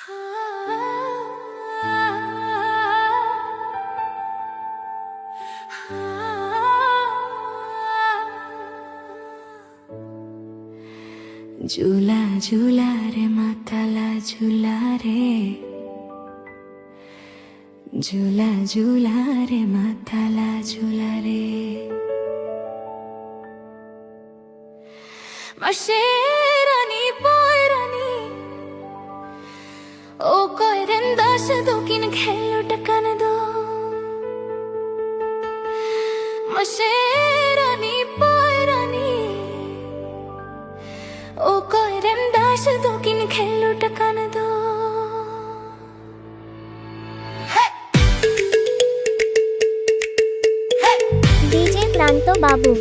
झूला झूला रे माताला झूला रे, झूला झूला रे माताला झूला रे। Masherani poirani o koirendash dokin khelu takan do। Masherani poirani o koirendash dokin khelu takan do। DJ Pranto Babu।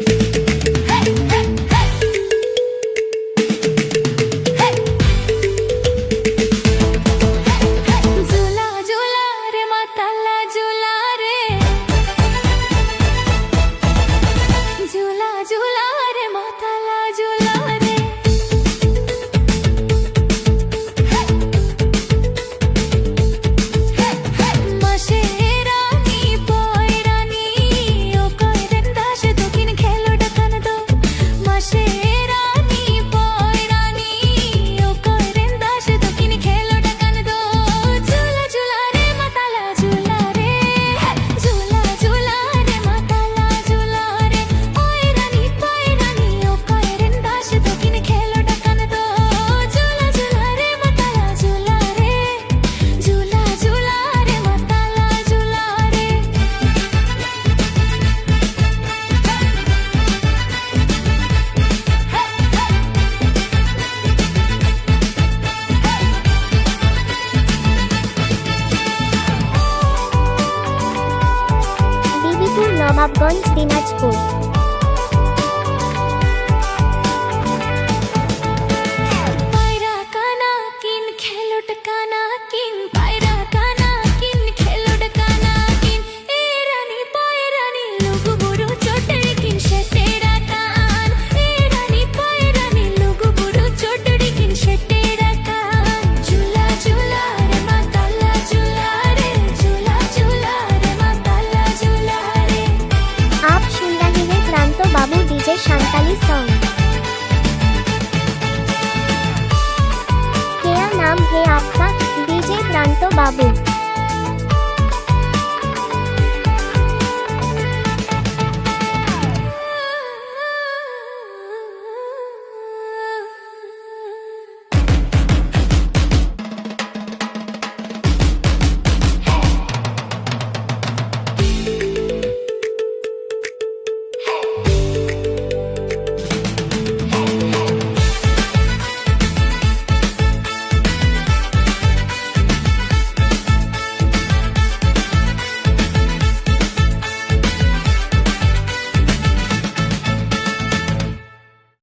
Nawabganj, Dinajpur. Babu DJ Santali song. क्या नाम है आपका? डीजे प्रांतो बाबू।